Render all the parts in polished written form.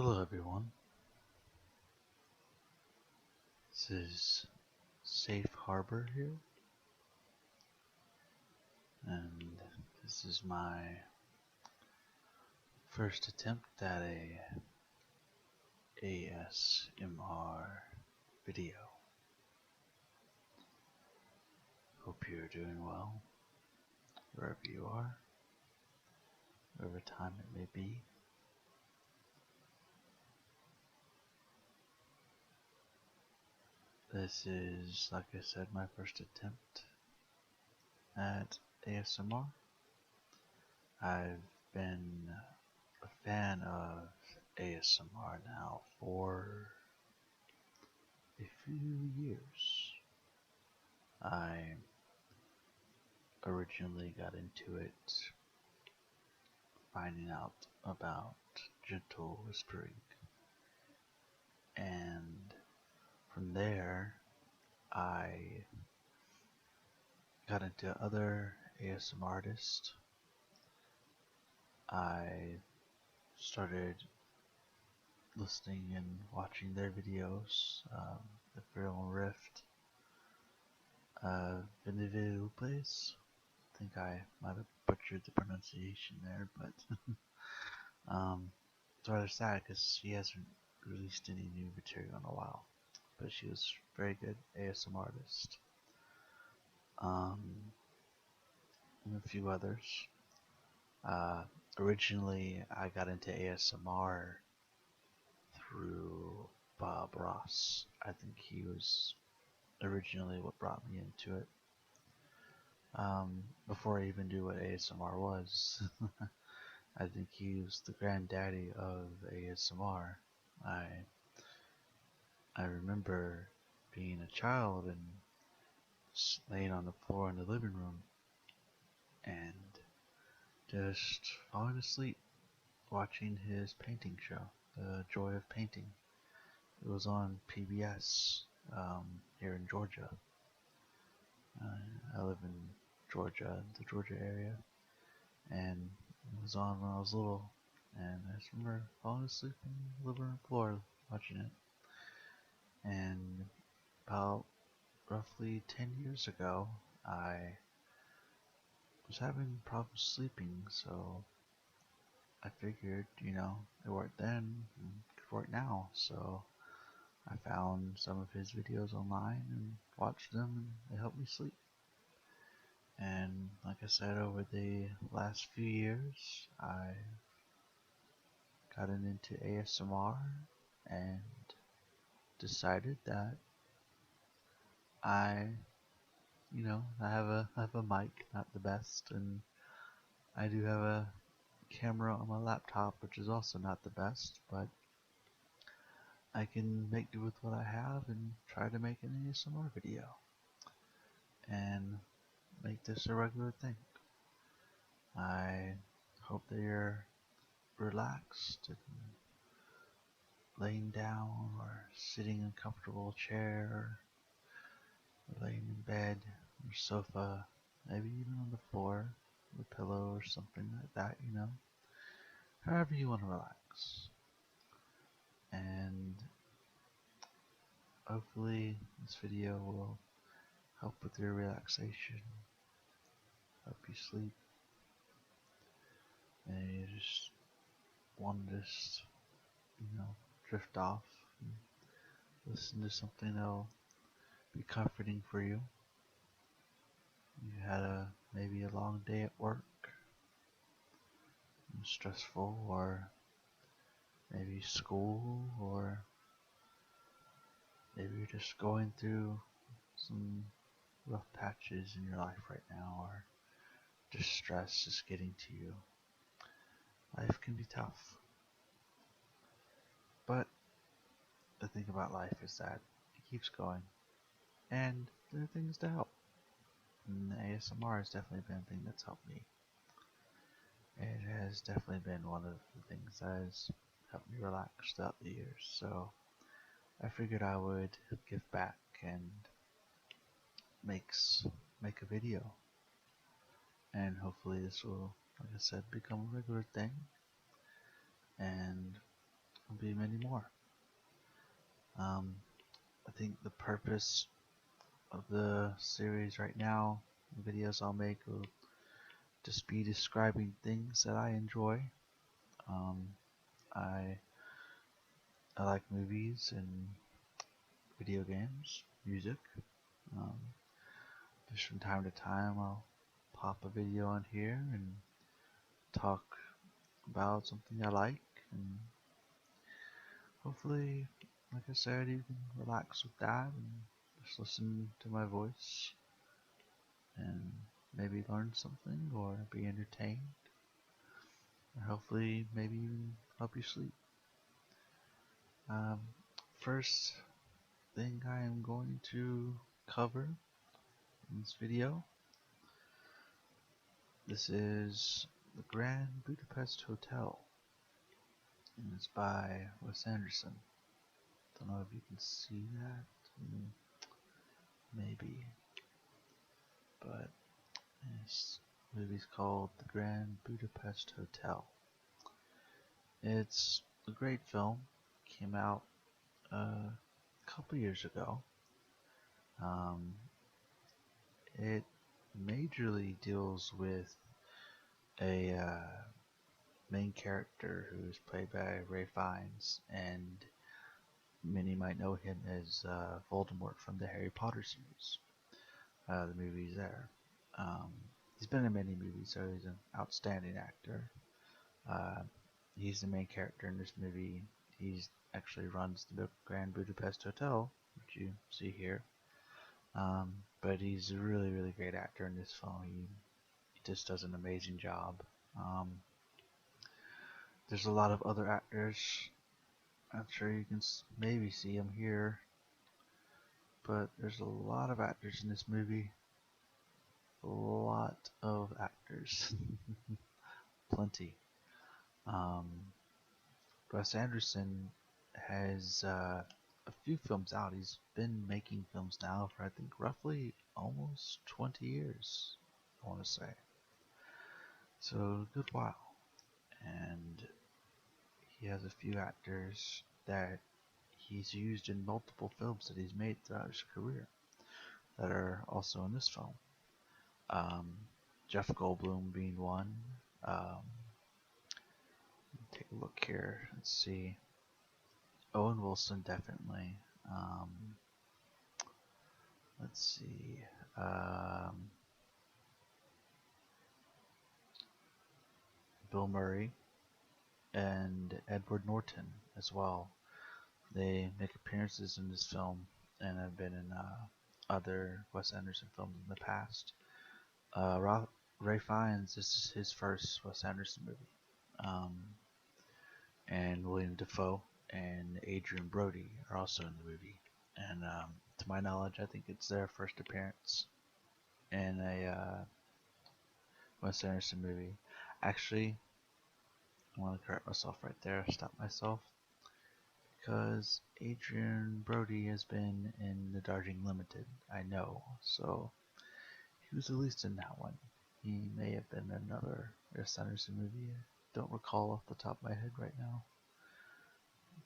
Hello everyone, this is Safe Harbor here, and this is my first attempt at a ASMR video. Hope you're doing well, wherever you are, whatever time it may be. This is, like I said, my first attempt at ASMR. I've been a fan of ASMR now for a few years. I originally got into it finding out about gentle whispering, and from there I got into other ASMR artists. I started listening and watching their videos, the Feral Rift, Vindividuals. I think I might have butchered the pronunciation there, but it's rather sad because she hasn't released any new material in a while. But she was a very good ASMR artist. And a few others. Originally, I got into ASMR through Bob Ross. I think he was originally what brought me into it. Before I even knew what ASMR was, I think he was the granddaddy of ASMR. I remember being a child and laying on the floor in the living room and just falling asleep watching his painting show, The Joy of Painting. It was on PBS here in Georgia. I live in Georgia, the Georgia area, and it was on when I was little, and I just remember falling asleep on the living room floor watching it. And about roughly 10 years ago, I was having problems sleeping, so I figured, it worked then, and it could work now, so I found some of his videos online and watched them, and they helped me sleep. And like I said, over the last few years, I gotten into ASMR and decided that I, I have a mic, not the best, and I do have a camera on my laptop, which is also not the best, but I can make do with what I have and try to make an ASMR video and make this a regular thing. I hope that you're relaxed and laying down or sitting in a comfortable chair or laying in bed or sofa, maybe even on the floor with a pillow or something like that, however you want to relax. And hopefully this video will help with your relaxation, help you sleep, and you just want to drift off and listen to something that'll be comforting for you. You had maybe a long day at work, stressful, or maybe school, or maybe you're just going through some rough patches in your life right now, or just stress is getting to you. Life can be tough, but the thing about life is that it keeps going, and there are things to help. And ASMR has definitely been a thing that's helped me. It has definitely been one of the things that has helped me relax throughout the years, so I figured I would give back and make a video, and hopefully this will, like I said, become a regular thing, and there'll be many more. I think the purpose of the series right now, the videos I'll make, will just be describing things that I enjoy. Um, I I like movies and video games, music. Um, just from time to time, I'll pop a video on here and talk about something I like, and hopefully, like I said, you can relax with that and just listen to my voice and maybe learn something or be entertained, or hopefully maybe even help you sleep. Um, First thing I am going to cover in this video, this is the Grand Budapest Hotel, and it's by Wes Anderson. Don't know if you can see that, maybe, but this movie's called The Grand Budapest Hotel. It's a great film, came out a couple years ago. Um, it majorly deals with a main character who's played by Ray Fiennes, and many might know him as Voldemort from the Harry Potter series. The movies there. Um, he's been in many movies, so he's an outstanding actor. Uh, he's the main character in this movie. He actually runs the Grand Budapest Hotel, which you see here. But he's a really, really great actor in this film. He just does an amazing job. There's a lot of other actors. I'm sure you can maybe see them here, but there's a lot of actors in this movie. A lot of actors. Plenty. Um, Wes Anderson has a few films out. He's been making films now for I think roughly almost 20 years, I want to say. So a good while. And he has a few actors that he's used in multiple films that he's made throughout his career that are also in this film. Jeff Goldblum being one. Take a look here. Let's see. Owen Wilson definitely. Let's see. Bill Murray and Edward Norton as well. They make appearances in this film and have been in other Wes Anderson films in the past. Ray Fiennes, this is his first Wes Anderson movie. And William Dafoe and Adrian Brody are also in the movie. And to my knowledge, I think it's their first appearance in a Wes Anderson movie. Actually, I want to correct myself right there, stop myself, because Adrian Brody has been in The Darjeeling Limited, I know, so he was at least in that one. He may have been in another Wes Anderson movie, I don't recall off the top of my head right now.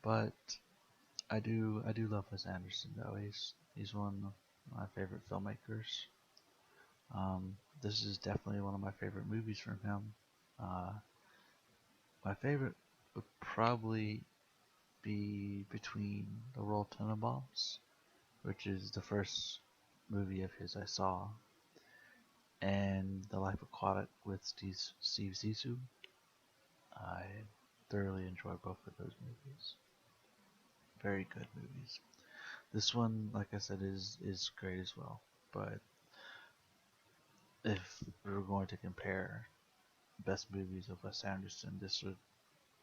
But I do love Wes Anderson though. He's one of my favorite filmmakers. This is definitely one of my favorite movies from him. My favorite would probably be Between the Royal Tenenbaums, which is the first movie of his I saw, and The Life Aquatic with Steve Zissou. I thoroughly enjoy both of those movies. Very good movies. This one, like I said, is great as well. But if we were going to compare best movies of Wes Anderson, this would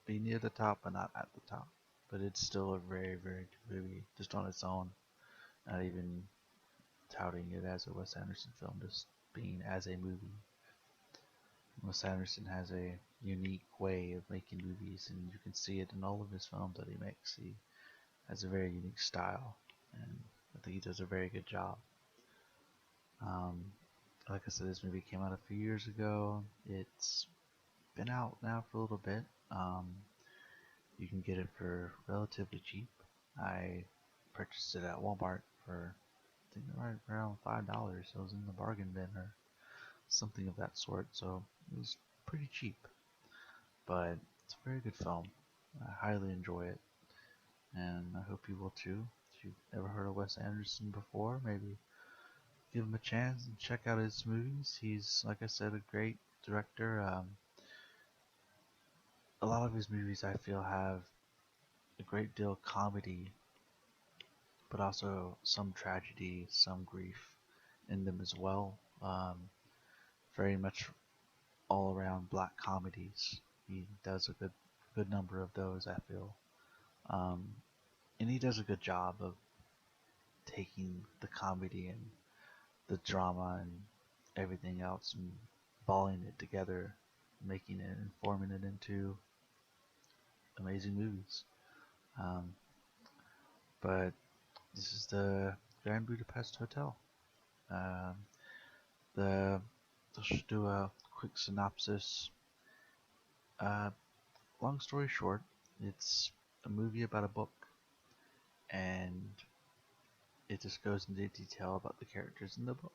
be near the top, but not at the top. But it's still a very, very good movie, just on its own. Not even touting it as a Wes Anderson film, just being as a movie. Wes Anderson has a unique way of making movies, and you can see it in all of his films that he makes. He has a very unique style, and I think he does a very good job. Like I said, this movie came out a few years ago. It's been out now for a little bit. You can get it for relatively cheap. I purchased it at Walmart for I think right around $5. It was in the bargain bin or something of that sort, so it was pretty cheap. But it's a very good film. I highly enjoy it, and I hope you will too. If you've ever heard of Wes Anderson before, maybe give him a chance and check out his movies. He's, like I said, a great director. A lot of his movies I feel have a great deal of comedy, but also some tragedy, some grief in them as well. Very much all around black comedies. He does a good number of those, I feel. Um, and he does a good job of taking the comedy and the drama and everything else and balling it together, making it and forming it into amazing movies. Um, but this is the Grand Budapest Hotel. Um, the I'll just do a quick synopsis. Uh, Long story short, it's a movie about a book, and it just goes into detail about the characters in the book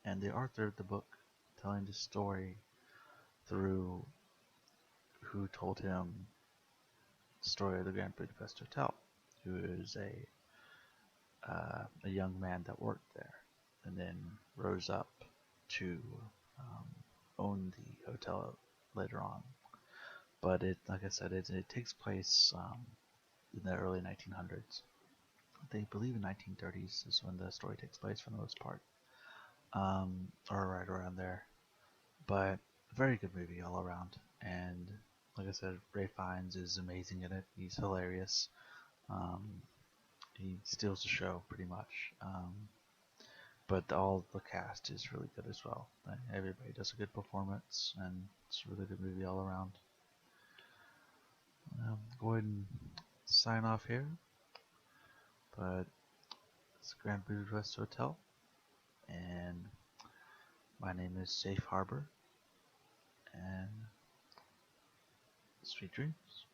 and the author of the book telling the story through who told him the story of the Grand Budapest Hotel, who is a young man that worked there and then rose up to um, own the hotel later on. But like I said, it takes place in the early 1900s. They believe in 1930s is when the story takes place for the most part, or right around there. But very good movie all around. And like I said, Ray Fiennes is amazing in it. He's hilarious. Um, he steals the show pretty much. But all the cast is really good as well. Everybody does a good performance, and it's a really good movie all around. Go ahead and sign off here. But it's Grand Budapest Hotel, and my name is Safe Harbor, and sweet dreams.